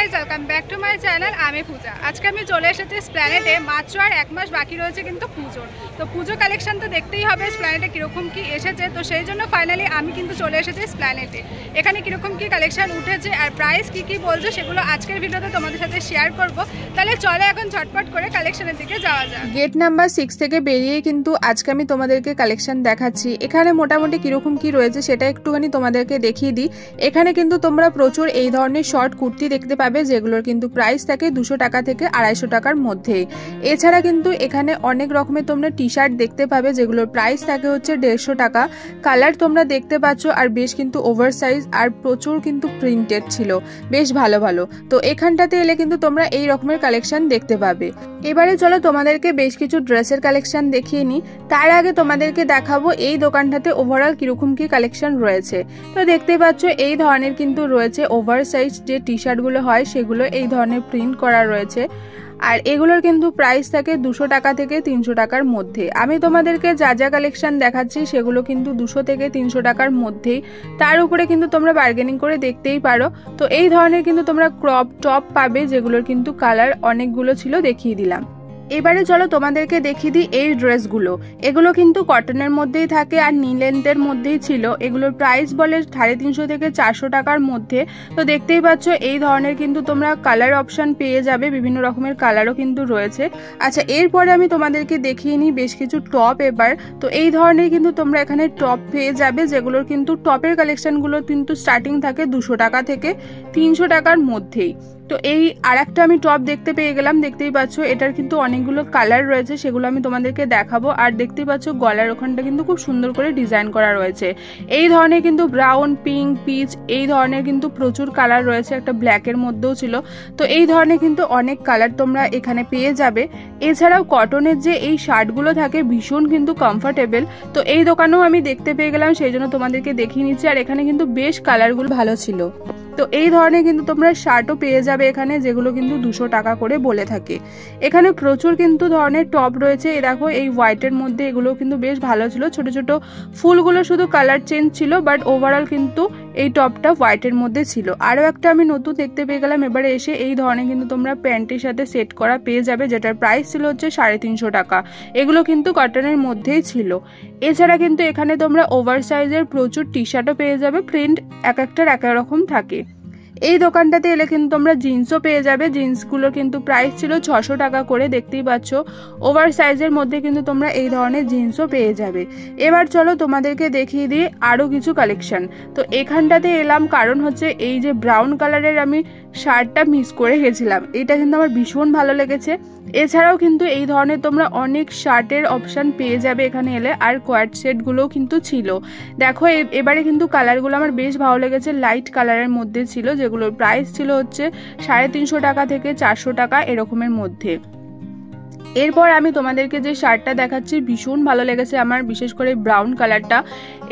Guys, welcome back to my channel. আমি পূজা। আজকে আমি চলে এসেছি এসপ্ল্যানেডে। মাত্র আর 1 মাস বাকি রয়েছে কিন্তু পুজোর। তো পুজো কালেকশন তো দেখতেই হবে এসপ্ল্যানেডে কীরকম কী এসেছে। তো সেই জন্য ফাইনালি আমি কিন্তু চলে এসেছি এসপ্ল্যানেডে। এখানে কীরকম কী কালেকশন উঠেছে আর প্রাইস কী কী বলছে সেগুলো আজকের ভিডিওতে তোমাদের সাথে শেয়ার করব। তাহলে চলো এখন ঝটপট করে কালেকশনের দিকে যাওয়া যায়। গেট নাম্বার 6 থেকে বেরিয়ে কিন্তু আজকে আমি তোমাদেরকে কালেকশন দেখাচ্ছি। এখানে মোটামুটি কীরকম কী রয়েছে সেটা একটুখানি তোমাদেরকে দেখিয়ে দিই। এখানে কিন্তু তোমরা প্রচুর এই ধরনের শর্ট কুর্তি দেখতে পাবে, যেগুলোর কিন্তু প্রাইস থাকে 200 টাকা থেকে 250 টাকার মধ্যে। এছাড়া কিন্তু এখানে অনেক রকমের তোমরা টি শার্ট দেখতে পাবে, যেগুলোর প্রাইস থাকে হচ্ছে 150 টাকা। কালার তোমরা দেখতে পাচ্ছ, আর বেশ কিন্তু ওভার সাইজ আর প্রচুর কিন্তু প্রিন্টেড ছিল, বেশ ভালো ভালো। তো এখানটাতে এলে কিন্তু তোমরা এই রকমের কালেকশন দেখতে পাবে। এবারে চলো তোমাদেরকে বেশ কিছু ড্রেসের কালেকশন দেখিয়ে নিই। তার আগে তোমাদেরকে দেখাবো এই দোকানটাতে ওভারঅল কিরকম কি কালেকশন রয়েছে। তো দেখতে পাচ্ছ এই ধরনের কিন্তু রয়েছে ওভার সাইজ যে টি শার্টগুলো হয় সেগুলো এই ধরনের প্রিন্ট করা রয়েছে। আর এগুলোর কিন্তু প্রাইস থাকে 200 টাকা থেকে 300 টাকার মধ্যে। আমি তোমাদেরকে যা যা কালেকশন দেখাচ্ছি সেগুলো কিন্তু 200 থেকে 300 টাকার মধ্যেই। তার উপরে কিন্তু তোমরা বার্গেনিং করে দেখতেই পারো। তো এই ধরনের কিন্তু তোমরা ক্রপ টপ পাবে, যেগুলোর কিন্তু কালার অনেকগুলো ছিল, দেখিয়ে দিলাম। এবারে চলো তোমাদেরকে দেখিয়ে দিই এই ড্রেসগুলো। এগুলো কিন্তু কটনের মধ্যেই থাকে আর নি লেন্থের মধ্যেই ছিল। এগুলোর প্রাইস বলে 350 থেকে 400 টাকার মধ্যে। তো দেখতেই পাচ্ছ এই ধরনের কিন্তু তোমরা কালার অপশন পেয়ে যাবে, বিভিন্ন রকমের কালারও কিন্তু রয়েছে। আচ্ছা, এরপরে আমি তোমাদেরকে দেখিয়ে নিই বেশ কিছু টপ এবার। তো এই ধরনের কিন্তু তোমরা এখানে টপ পেয়ে যাবে, যেগুলোর কিন্তু টপের কালেকশনগুলো কিন্তু স্টার্টিং থাকে 200 টাকা থেকে 300 টাকার মধ্যেই। তো এই আরেকটা আমি টপ দেখতে পেয়ে গেলাম, দেখতেই পাচ্ছ এটার কিন্তু অনেকগুলো কালার রয়েছে, সেগুলো আমি তোমাদেরকে দেখাবো। আর দেখতেই পাচ্ছ গলার ওখানটা কিন্তু খুব সুন্দর করে ডিজাইন করা রয়েছে। এই ধরনের কিন্তু ব্রাউন, পিঙ্ক, পিচ এই ধরনের কিন্তু প্রচুর কালার রয়েছে, একটা ব্ল্যাকের মধ্যেও ছিল। তো এই ধরনের কিন্তু অনেক কালার তোমরা এখানে পেয়ে যাবে। এছাড়াও কটনের যে এই শার্টগুলো থাকে ভীষণ কিন্তু কমফোর্টেবল। তো এই দোকানেও আমি দেখতে পেয়ে গেলাম, সেই জন্য তোমাদেরকে দেখিয়ে নিচ্ছি। আর এখানে কিন্তু বেশ কালারগুলো ভালো ছিল। তো এই ধরনের কিন্তু তোমরা শার্টও পেয়ে যাবে এখানে, যেগুলো কিন্তু 200 টাকা করে বলে থাকে। এখানে প্রচুর কিন্তু ধরনের টপ রয়েছে। এই দেখো এই হোয়াইটের মধ্যে এগুলো কিন্তু বেশ ভালো ছিল, ছোট ছোট ফুলগুলো শুধু কালার চেঞ্জ ছিল, বাট ওভারঅল কিন্তু এই টপটা হোয়াইটের মধ্যে ছিল। আরও একটা আমি নতুন দেখতে পেয়ে গেলাম এবারে এসে, এই ধরনের কিন্তু তোমরা প্যান্টের সাথে সেট করা পেয়ে যাবে, যেটার প্রাইস ছিল হচ্ছে 350 টাকা। এগুলো কিন্তু কটনের মধ্যেই ছিল। এছাড়া কিন্তু এখানে তোমরা ওভার সাইজের প্রচুর টি শার্টও পেয়ে যাবে, প্রিন্ট এক একটার এক রকম থাকে। এই দোকানটাতে এলে কিন্তু তোমরা জিন্সও পেয়ে যাবে। জিন্সগুলো কিন্তু প্রাইস ছিল 600 টাকা করে, দেখতেই পাচ্ছ ওভার সাইজের মধ্যে কিন্তু তোমরা এই ধরনের জিন্সও পেয়ে যাবে। এবার চলো তোমাদেরকে দেখিয়ে দিই আরও কিছু কালেকশন। তো এখানটাতে এলাম কারণ হচ্ছে এই যে ব্রাউন কালারের আমি শার্টটা মিস করে গেছিলাম, এটা কিন্তু আমার ভীষণ ভালো লেগেছে। এছাড়াও কিন্তু এই ধরনের তোমরা অনেক শার্টের অপশান পেয়ে যাবে এখানে এলে। আর কোয়ার্ড সেটগুলোও কিন্তু ছিল। দেখো এবারে কিন্তু কালারগুলো আমার বেশ ভালো লেগেছে, লাইট কালারের মধ্যে ছিল, যেগুলোর প্রাইস ছিল হচ্ছে 350 টাকা থেকে 400 টাকা এরকমের মধ্যে। এরপর আমি তোমাদেরকে যে শার্টটা দেখাচ্ছি ভীষণ ভালো লেগেছে আমার, বিশেষ করে ব্রাউন কালারটা।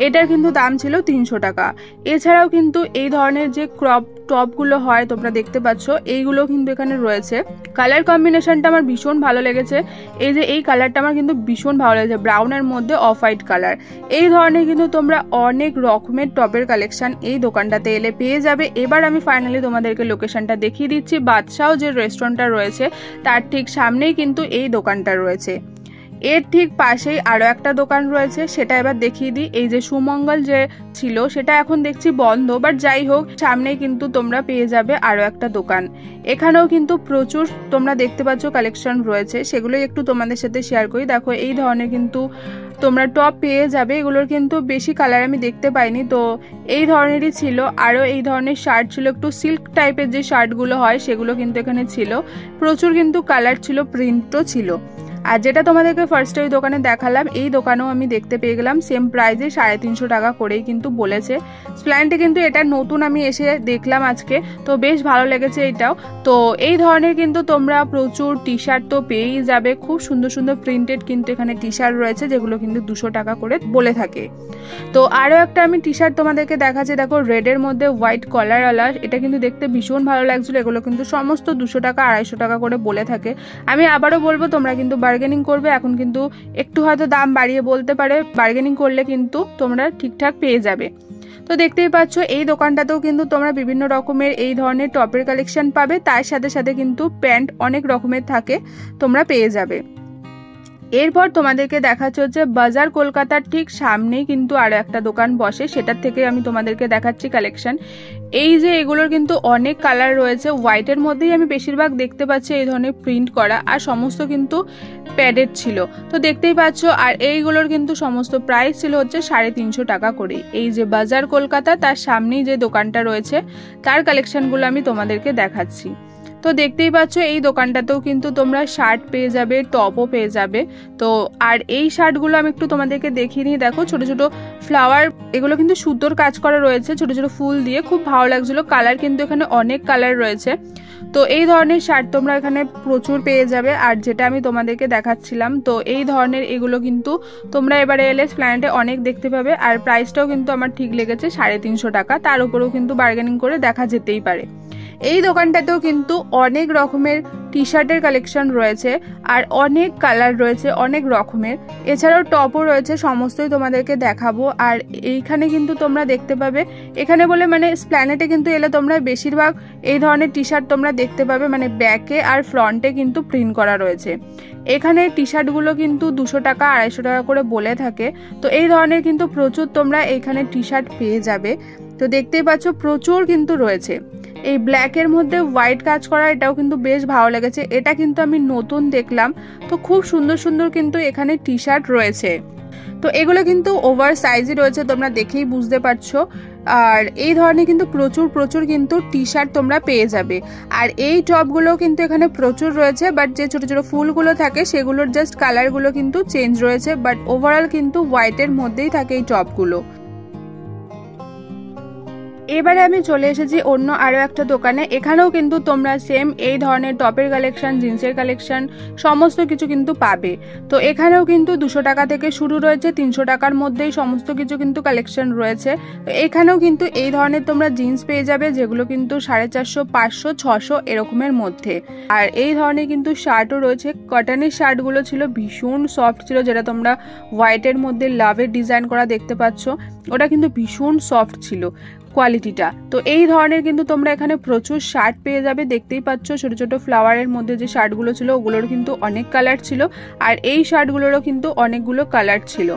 এটার কিন্তু দাম ছিল 300 টাকা। এছাড়াও কিন্তু এই ধরনের যে ক্রপ টপগুলো হয় তোমরা দেখতে পাচ্ছ, এইগুলো কিন্তু এখানে রয়েছে। কালার কম্বিনেশনটা আমার ভীষণ ভালো লেগেছে। এই যে এই কালারটা আমার কিন্তু ভীষণ ভালো লেগেছে, ব্রাউনের মধ্যে অফ হোয়াইট কালার। এই ধরনের কিন্তু তোমরা অনেক রকমের টপের কালেকশন এই দোকানটাতে এলে পেয়ে যাবে। এবার আমি ফাইনালি তোমাদেরকে লোকেশনটা দেখিয়ে দিচ্ছি। বাদশাহ যে রেস্টুরেন্টটা রয়েছে তার ঠিক সামনেই কিন্তু এই দোকানটা রয়েছে। এর ঠিক পাশেই আরো একটা দোকান রয়েছে, সেটা এবার দেখিয়ে দিই। এই যে সুমঙ্গল যে ছিল সেটা এখন দেখছি বন্ধ, বাট যাই হোক সামনেই কিন্তু তোমরা পেয়ে যাবে আরো একটা দোকান। এখানেও কিন্তু প্রচুর তোমরা দেখতে পাচ্ছ কালেকশন রয়েছে, সেগুলোই একটু তোমাদের সাথে শেয়ার করি। দেখো এই ধরনের কিন্তু তোমরা টপ পেয়ে যাবে। এগুলোর কিন্তু বেশি কালার আমি দেখতে পাইনি, তো এই ধরনেরই ছিল। আরও এই ধরনের শার্ট ছিল, একটু সিল্ক টাইপের যে শার্টগুলো হয় সেগুলো কিন্তু এখানে ছিল। প্রচুর কিন্তু কালার ছিল, প্রিন্টও ছিল। আর যেটা তোমাদেরকে ফার্স্টে ওই দোকানে দেখালাম, এই দোকানেও আমি দেখতে পেয়ে গেলাম সেম প্রাইসে 350 টাকা করেই কিন্তু বলেছে। স্প্ল্যানেডে কিন্তু এটা নতুন আমি এসে দেখলাম আজকে, তো বেশ ভালো লেগেছে এটাও। তো এই ধরনের কিন্তু তোমরা প্রচুর টি শার্ট তো পেয়েই যাবে, খুব সুন্দর সুন্দর প্রিন্টেড কিন্তু এখানে টি শার্ট রয়েছে, যেগুলো কিন্তু 200 টাকা করে বলে থাকে। তো আরও একটা আমি টি শার্ট তোমাদেরকে দেখাচ্ছি, দেখো রেডের মধ্যে হোয়াইট কলারওয়ালা। এটা কিন্তু দেখতে ভীষণ ভালো লাগছিল। এগুলো কিন্তু সমস্ত 200 টাকা 250 টাকা করে বলে থাকে। আমি আবারও বলবো তোমরা কিন্তু বার্গেনিং করবে। এখন কিন্তু একটু হয়তো দাম বাড়িয়ে বলতে পারে, বার্গেনিং করলে কিন্তু তোমরা ঠিকঠাক পেয়ে যাবে। তো দেখতেই পাচ্ছ এই দোকানটাতেও কিন্তু তোমরা বিভিন্ন রকমের এই ধরনের টপের কালেকশন পাবে, তার সাথে সাথে কিন্তু প্যান্ট অনেক রকমের থাকে, তোমরা পেয়ে যাবে। এরপর তোমাদেরকে দেখাচ্ছে হচ্ছে বাজার কলকাতার ঠিক সামনেই কিন্তু আরো একটা দোকান বসে, সেটার থেকে আমি তোমাদেরকে দেখাচ্ছি কালেকশন। এই যে এগুলোর কিন্তু অনেক কালার রয়েছে, হোয়াইটের মধ্যেই আমি বেশিরভাগ দেখতে পাচ্ছি এই ধরনের প্রিন্ট করা, আর সমস্ত কিন্তু প্যাডেড ছিল। তো দেখতেই পাচ্ছ, আর এইগুলোর কিন্তু সমস্ত প্রাইস ছিল হচ্ছে 350 টাকা করে। এই যে বাজার কলকাতা তার সামনেই যে দোকানটা রয়েছে তার কালেকশনগুলো আমি তোমাদেরকে দেখাচ্ছি। তো দেখতেই পাচ্ছ এই দোকানটাতেও কিন্তু তোমরা শার্ট পেয়ে যাবে, টপও পেয়ে যাবে। তো আর এই শার্টগুলো আমি একটু তোমাদেরকে দেখিয়ে নিই। দেখো ছোট ছোট ফ্লাওয়ার, এগুলো কিন্তু সুতোর কাজ করা রয়েছে, ছোট ছোট ফুল দিয়ে, খুব ভালো লাগছিল। কালার কিন্তু এখানে অনেক কালার রয়েছে। তো এই ধরনের শার্ট তোমরা এখানে প্রচুর পেয়ে যাবে। আর যেটা আমি তোমাদেরকে দেখাচ্ছিলাম, তো এই ধরনের এগুলো কিন্তু তোমরা এবারে এলে এসপ্ল্যানেডে অনেক দেখতে পাবে। আর প্রাইসটাও কিন্তু আমার ঠিক লেগেছে 350 টাকা, তার উপরেও কিন্তু বার্গেনিং করে দেখা যেতেই পারে। এই দোকানটাতেও কিন্তু অনেক রকমের টি শার্টের কালেকশন রয়েছে, আর অনেক কালার রয়েছে অনেক রকমের, এছাড়াও টপও রয়েছে, সমস্তই তোমাদেরকে দেখাবো। আর এইখানে কিন্তু তোমরা দেখতে পাবে, এখানে বলে মানে এসপ্ল্যানেডে কিন্তু এলে তোমরা বেশিরভাগ এই ধরনের টি শার্ট তোমরা দেখতে পাবে, মানে ব্যাকে আর ফ্রন্টে কিন্তু প্রিন্ট করা রয়েছে। এখানে টি শার্টগুলো কিন্তু 200 টাকা 250 টাকা করে বলে থাকে। তো এই ধরনের কিন্তু প্রচুর তোমরা এইখানে টি শার্ট পেয়ে যাবে। তো দেখতেই পাচ্ছ প্রচুর কিন্তু রয়েছে। এই ব্ল্যাকের মধ্যে হোয়াইট কাজ করা, এটাও কিন্তু বেশ ভালো লেগেছে, এটা কিন্তু আমি নতুন দেখলাম। তো খুব সুন্দর সুন্দর কিন্তু এখানে টি শার্ট রয়েছে। তো এগুলো কিন্তু ওভার সাইজই রয়েছে, তোমরা দেখেই বুঝতে পারছো। আর এই ধরনের কিন্তু প্রচুর প্রচুর কিন্তু টি শার্ট তোমরা পেয়ে যাবে। আর এই টপগুলো কিন্তু এখানে প্রচুর রয়েছে, বাট যে ছোট ছোট ফুলগুলো থাকে সেগুলোর জাস্ট কালারগুলো কিন্তু চেঞ্জ রয়েছে, বাট ওভারঅল কিন্তু হোয়াইটের মধ্যেই থাকে এই টপগুলো। এবারে আমি চলে এসেছি অন্য আরো একটা দোকানে। এখানেও কিন্তু তোমরা সেম এই ধরনের টপের কালেকশন, জিন্সের কালেকশন সমস্ত কিছু কিন্তু পাবে। তো এখানেও কিন্তু 200 টাকা থেকে শুরু রয়েছে, 300 টাকার মধ্যেই সমস্ত কিছু কিন্তু কালেকশন রয়েছে। তো এখানেও কিন্তু এই ধরনের তোমরা জিন্স পেয়ে যাবে, যেগুলো কিন্তু 450, 500, 600 এরকমের মধ্যে। আর এই ধরনের কিন্তু শার্টও রয়েছে। কটনের শার্টগুলো ছিল ভীষণ সফট ছিল, যেটা তোমরা হোয়াইটের মধ্যে লাভের ডিজাইন করা দেখতে পাচ্ছ, ওটা কিন্তু ভীষণ সফট ছিল কোয়ালিটিটা। তো এই ধরনের কিন্তু তোমরা এখানে প্রচুর শার্ট পেয়ে যাবে। দেখতেই পাচ্ছ ছোট ছোট ফ্লাওয়ারের মধ্যে যে শার্টগুলো ছিল ওগুলোর কিন্তু অনেক কালার ছিল, আর এই শার্টগুলোরও কিন্তু অনেকগুলো কালার ছিল।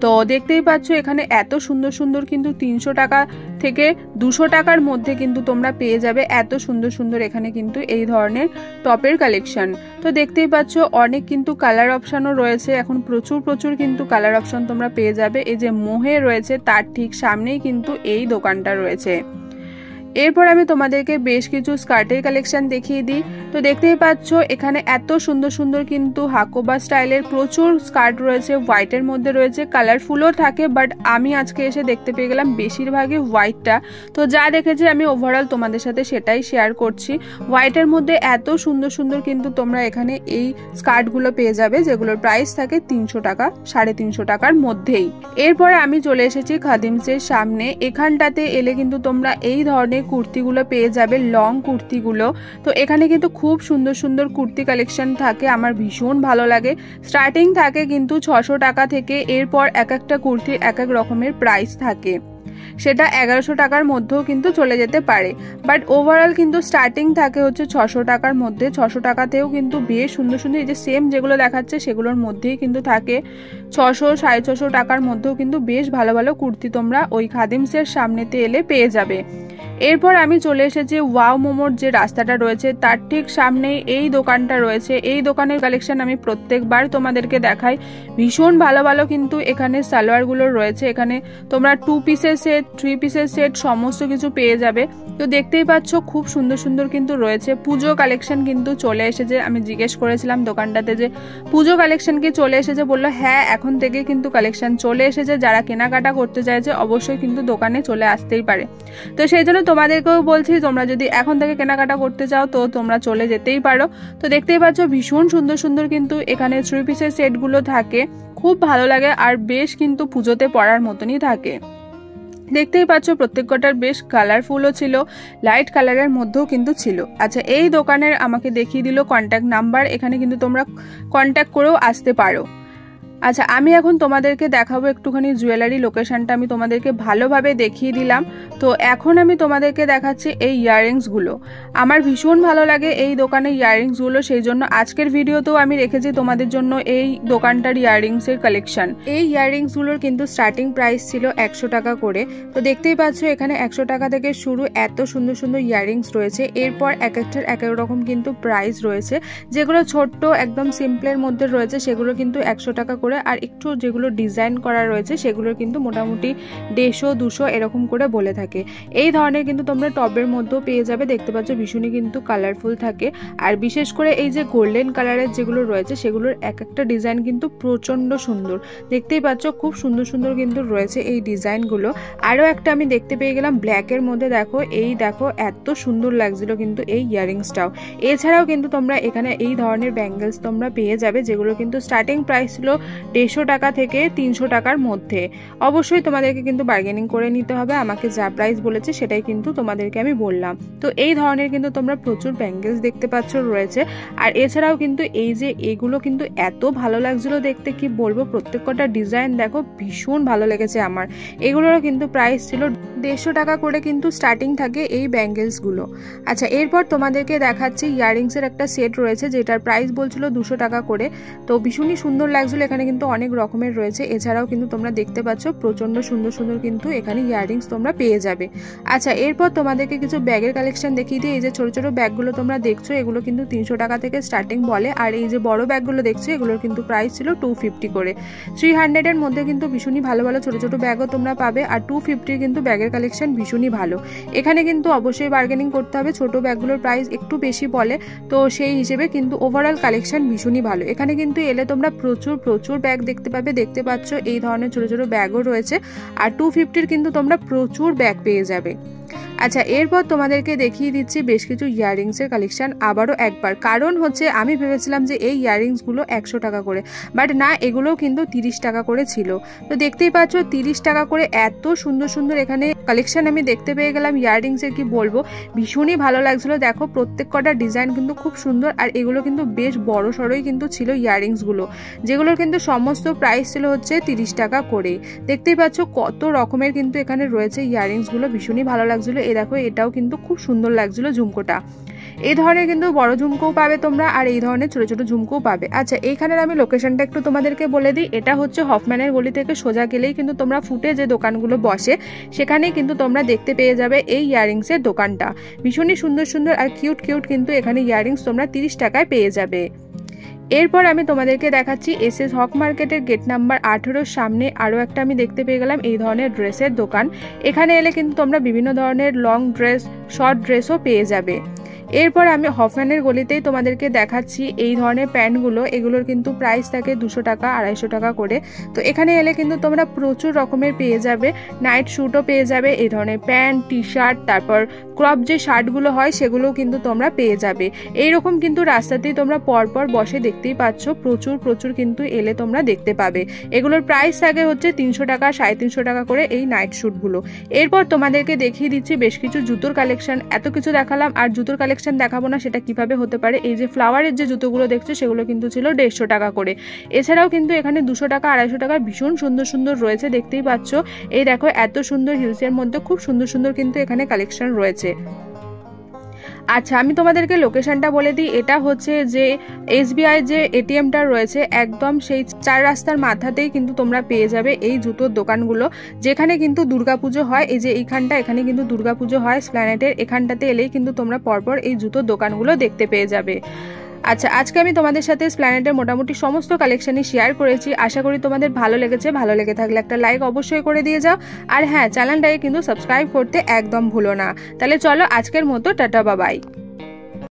তো দেখতেই পাচ্ছ এখানে এত সুন্দর সুন্দর কিন্তু 300 টাকা থেকে 200 টাকার মধ্যে কিন্তু তোমরা পেয়ে যাবে এত সুন্দর সুন্দর এখানে কিন্তু এই ধরনের টপের কালেকশন। তো দেখতেই পাচ্ছ অনেক কিন্তু কালার অপশনও রয়েছে, এখন প্রচুর প্রচুর কিন্তু কালার অপশন তোমরা পেয়ে যাবে। এই যে মোহে রয়েছে তার ঠিক সামনেই কিন্তু এই দোকানটা রয়েছে। এরপর আমি তোমাদেরকে বেশ কিছু স্কার্টের কালেকশন দেখিয়ে দিই। তো দেখতেই পাচ্ছ এখানে এত সুন্দর সুন্দর কিন্তু হাকোবা স্টাইলের প্রচুর স্কার্ট রয়েছে, হোয়াইটের মধ্যে রয়েছে, কালারফুলও থাকে, বাট আমি আজকে এসে দেখতে পেয়ে গেলাম বেশিরভাগই হোয়াইটটা। তো যা দেখেছি আমি ওভারঅল তোমাদের সাথে সেটাই শেয়ার করছি। হোয়াইটের মধ্যে এত সুন্দর সুন্দর কিন্তু তোমরা এখানে এই স্কার্টগুলো পেয়ে যাবে, যেগুলোর প্রাইস থাকে 300 টাকা 350 টাকার মধ্যেই। এরপরে আমি চলে এসেছি খাদিমসের সামনে। এখানটাতে এলে কিন্তু তোমরা এই ধরনের কুর্তিগুলো পেয়ে যাবে, লং কুর্তিগুলো। তো এখানে কিন্তু খুব সুন্দর সুন্দর কুর্তি কালেকশন থাকে, আমার ভীষণ ভালো লাগে। স্টার্টিং থাকে কিন্তু 600 টাকা থেকে, এরপর এক একটা কুর্তির এক এক রকমের প্রাইস থাকে, সেটা 1100 টাকার মধ্যেও কিন্তু চলে যেতে পারে, বাট ওভারঅল কিন্তু স্টার্টিং থাকে হচ্ছে 600 টাকার মধ্যে। 600 টাকাতেও কিন্তু বেশ সুন্দর সুন্দর এই যে সেম যেগুলো দেখাচ্ছে সেগুলোর মধ্যেই কিন্তু থাকে 600, 650 টাকার মধ্যেও কিন্তু বেশ ভালো ভালো কুর্তি তোমরা ওই খাদিমসের সামনেতে এলে পেয়ে যাবে। এরপর আমি চলে এসেছি ওয়াও মোমোর যে রাস্তাটা রয়েছে তার ঠিক সামনেই এই দোকানটা রয়েছে। এই দোকানের কালেকশন আমি প্রত্যেকবার তোমাদেরকে দেখাই, ভীষণ ভালো ভালো কিন্তু এখানে সালোয়ারগুলো রয়েছে। এখানে তোমরা 2 পিসের সেট, 3 পিসের সেট সমস্ত কিছু পেয়ে যাবে। তো দেখতেই পাচ্ছ খুব সুন্দর সুন্দর কিন্তু রয়েছে। পুজো কালেকশন কিন্তু চলে এসেছে, আমি জিজ্ঞেস করেছিলাম দোকানটাতে যে পুজো কালেকশন কি চলে এসেছে, বললো হ্যাঁ এখন থেকে কিন্তু কালেকশন চলে এসেছে, যারা কেনাকাটা করতে চাইছে অবশ্যই কিন্তু দোকানে চলে আসতেই পারে। তো সেই জন্য তোমাদেরকেও বলছি তোমরা যদি এখন থেকে কেনাকাটা করতে চাও তো তোমরা চলে যেতেই পারো। তো দেখতেই পাচ্ছ ভীষণ সুন্দর সুন্দর কিন্তু এখানে 3 পিসের সেটগুলো থাকে, খুব ভালো লাগে আর বেশ কিন্তু পুজোতে পরার মতনই থাকে। দেখতেই পাচ্ছ প্রত্যেকটার বেশ কালারফুলও ছিল, লাইট কালারের মধ্যেও কিন্তু ছিল। আচ্ছা এই দোকানের আমাকে দেখিয়ে দিল কন্ট্যাক্ট নাম্বার, এখানে কিন্তু তোমরা কন্ট্যাক্ট করেও আসতে পারো। আচ্ছা, আমি এখন তোমাদেরকে দেখাবো একটুখানি জুয়েলারি লোকেশনটা আমি তোমাদেরকে ভালোভাবে দেখিয়ে দিলাম। তো এখন আমি তোমাদেরকে দেখাচ্ছি এই ইয়াররিংসগুলো। আমার ভীষণ ভালো লাগে এই দোকানের ইয়াররিংসগুলো, সেই জন্য আজকের ভিডিওতেও আমি রেখেছি তোমাদের জন্য এই দোকানটার ইয়াররিংসের কালেকশন। এই ইয়াররিংসগুলোর কিন্তু স্টার্টিং প্রাইস ছিল 100 টাকা করে। তো দেখতেই পাচ্ছ এখানে 100 টাকা থেকে শুরু, এত সুন্দর সুন্দর ইয়াররিংস রয়েছে। এরপর এক একটার এক এক রকম কিন্তু প্রাইস রয়েছে। যেগুলো ছোট্ট একদম সিম্পলের মধ্যে রয়েছে সেগুলো কিন্তু 100 টাকা করে, আর একটু যেগুলো ডিজাইন করা রয়েছে সেগুলোর কিন্তু মোটামুটি 150-200 এরকম করে বলে থাকে। এই ধরনের কিন্তু তোমরা টবের মধ্যেও পেয়ে যাবে। দেখতে পাচ্ছ ভীষণই কিন্তু কালারফুল থাকে, আর বিশেষ করে এই যে গোল্ডেন কালারের যেগুলো রয়েছে সেগুলোর এক একটা ডিজাইন কিন্তু প্রচন্ড সুন্দর। দেখতেই পাচ্ছ খুব সুন্দর সুন্দর কিন্তু রয়েছে এই ডিজাইনগুলো। আরও একটা আমি দেখতে পেয়ে গেলাম ব্ল্যাকের মধ্যে, দেখো এত সুন্দর লাগছিল কিন্তু এই ইয়াররিংসটাও। এছাড়াও কিন্তু তোমরা এখানে এই ধরনের ব্যাঙ্গেলস তোমরা পেয়ে যাবে, যেগুলো কিন্তু স্টার্টিং প্রাইস ছিল 150 টাকা থেকে 300 টাকার মধ্যে। অবশ্যই তোমাদেরকে কিন্তু বার্গেনিং করে নিতে হবে, আমাকে যা প্রাইস বলেছে সেটাই কিন্তু তোমাদেরকে আমি বললাম। তো এই ধরনের কিন্তু তোমরা প্রচুর ব্যাঙ্গেলস দেখতে পাচ্ছ রয়েছে। আর এছাড়াও কিন্তু এই যে এগুলো কিন্তু এত ভালো লাগছিল দেখতে, কি বলবো, প্রত্যেকটা ডিজাইন দেখো ভীষণ ভালো লেগেছে আমার। এগুলোরও কিন্তু প্রাইস ছিল 150 টাকা করে কিন্তু স্টার্টিং থাকে এই ব্যাঙ্গেলসগুলো। আচ্ছা, এরপর তোমাদেরকে দেখাচ্ছি ইয়াররিংসের একটা সেট রয়েছে যেটার প্রাইস বলছিল 200 টাকা করে। তো ভীষণই সুন্দর লাগছিল, এখানে কিন্তু অনেক রকমের রয়েছে। এছাড়াও কিন্তু তোমরা দেখতে পাচ্ছ প্রচন্ড সুন্দর সুন্দর কিন্তু এখানে ইয়াররিংস তোমরা পেয়ে যাবে। আচ্ছা, এরপর তোমাদেরকে কিছু ব্যাগের কালেকশন দেখিয়ে দিই। এই যে ছোট ছোট ব্যাগগুলো তোমরা দেখছো এগুলো কিন্তু 300 টাকা থেকে স্টার্টিং বলে, আর এই যে বড় ব্যাগগুলো দেখছো এগুলোর কিন্তু প্রাইস ছিল 250 করে। 300 এর মধ্যে কিন্তু ভীষণই ভালো ভালো ছোট ছোট ব্যাগও তোমরা পাবে, আর 250 কিন্তু ব্যাগের কালেকশন ভীষণই ভালো। এখানে কিন্তু অবশ্যই বার্গেনিং করতে হবে, ছোট ব্যাগগুলোর প্রাইস একটু বেশি বলে, তো সেই হিসেবে কিন্তু ওভারঅল কালেকশন ভীষণই ভালো। এখানে কিন্তু এলে তোমরা প্রচুর প্রচুর ব্যাগ দেখতে পাবে। দেখতে পাচ্ছ এই ধরনের ছোট ছোট ব্যাগও রয়েছে, আর 250 কিন্তু তোমরা প্রচুর ব্যাগ পেয়ে যাবে। আচ্ছা, এরপর তোমাদেরকে দেখিয়ে দিচ্ছি বেশ কিছু ইয়াররিংসের কালেকশন আবারও একবার। কারণ হচ্ছে আমি ভেবেছিলাম যে এই ইয়াররিংসগুলো 100 টাকা করে, বাট না, এগুলোও কিন্তু 30 টাকা করে ছিল। তো দেখতেই পাচ্ছ 30 টাকা করে এত সুন্দর সুন্দর এখানে কালেকশন আমি দেখতে পেয়ে গেলাম ইয়াররিংসের, কি বলবো, ভীষণই ভালো লাগছিল। দেখো প্রত্যেক কটা ডিজাইন কিন্তু খুব সুন্দর, আর এগুলো কিন্তু বেশ বড় সড়োই কিন্তু ছিল ইয়াররিংসগুলো, যেগুলোর কিন্তু সমস্ত প্রাইস ছিল হচ্ছে 30 টাকা করে। দেখতেই পাচ্ছ কত রকমের কিন্তু এখানে রয়েছে ইয়াররিংসগুলো, ভীষণই ভালো লাগছিল। এই দেখো এটাও কিন্তু খুব সুন্দর লাগছিল ঝুমকোটা। এই ধরনের কিন্তু বড় ঝুমকোও পাবে তোমরা, আর এই ধরনের ছোট ছোট ঝুমকোও পাবে। আচ্ছা, এইখানের আমি লোকেশনটা একটু তোমাদেরকে বলে দিই। এটা হচ্ছে হফম্যানের গলি থেকে সোজা গেলেই কিন্তু তোমরা ফুটে যে দোকানগুলো বসে সেখানেই কিন্তু তোমরা দেখতে পেয়ে যাবে এই ইয়াররিংসের দোকানটা। ভীষণই সুন্দর সুন্দর আর কিউট কিউট কিন্তু এখানে ইয়াররিংস তোমরা 30 টাকায় পেয়ে যাবে। এরপর আমি তোমাদেরকে দেখাচ্ছি এসএস হক মার্কেটের গেট নাম্বার 18 সামনে আরও একটা আমি দেখতে পেয়ে গেলাম এই ধরনের ড্রেসের দোকান। এখানে এলে কিন্তু তোমরা বিভিন্ন ধরনের লং ড্রেস, শর্ট ড্রেসও পেয়ে যাবে। এরপর আমি হফম্যানের গলিতেই তোমাদেরকে দেখাচ্ছি এই ধরনের প্যান্টগুলো। এগুলোর কিন্তু প্রাইস থাকে 200 টাকা 250 টাকা করে। তো এখানে এলে কিন্তু তোমরা প্রচুর রকমের পেয়ে যাবে, নাইট স্যুটও পেয়ে যাবে, এই ধরনের প্যান্ট, টি শার্ট, তারপর ক্রপ যে শার্টগুলো হয় সেগুলোও কিন্তু তোমরা পেয়ে যাবে। এইরকম কিন্তু রাস্তাতেই তোমরা পরপর বসে দেখতেই পাচ্ছ, প্রচুর প্রচুর কিন্তু এলে তোমরা দেখতে পাবে। এগুলোর প্রাইস থাকে হচ্ছে 300 টাকা 350 টাকা করে এই নাইট স্যুটগুলো। এরপর তোমাদেরকে দেখিয়ে দিচ্ছি বেশ কিছু জুতোর কালেকশন। এত কিছু দেখালাম আর জুতোর কালেকশন দেখাবো না, সেটা কিভাবে হতে পারে। এই যে ফ্লাওয়ারের যে জুতোগুলো দেখছো সেগুলো কিন্তু ছিল 150 টাকা করে। এছাড়াও কিন্তু এখানে 200 টাকা 250 টাকা ভীষণ সুন্দর সুন্দর রয়েছে, দেখতেই পাচ্ছ। এই দেখো এত সুন্দর হিলসের মধ্যে খুব সুন্দর সুন্দর কিন্তু এখানে কালেকশন রয়েছে। আচ্ছা, আমি তোমাদেরকে লোকেশনটা বলে দিই। এটা হচ্ছে যে এসবিআই যে এটিএমটা রয়েছে একদম সেই 4 রাস্তার মাথাতেই কিন্তু তোমরা পেয়ে যাবে এই জুতোর দোকানগুলো, যেখানে কিন্তু দুর্গাপুজো হয়। এই যে এইখানটা, এখানে কিন্তু দুর্গাপুজো হয় এসপ্ল্যানেডের, এখানটাতে এলেই কিন্তু তোমরা পরপর এই জুতোর দোকানগুলো দেখতে পেয়ে যাবে। আচ্ছা, আজকে আমি তোমাদের সাথে এসপ্ল্যানেডের মোটামুটি সমস্ত কালেকশনই শেয়ার করেছি। আশা করি তোমাদের ভালো লেগেছে। ভালো লেগে থাকলে একটা লাইক অবশ্যই করে দিয়ে যাও, আর হ্যাঁ, চ্যানেলটাকে কিন্তু সাবস্ক্রাইব করতে একদম ভুলো না। তাহলে চলো আজকের মতো টাটা, বাবাই।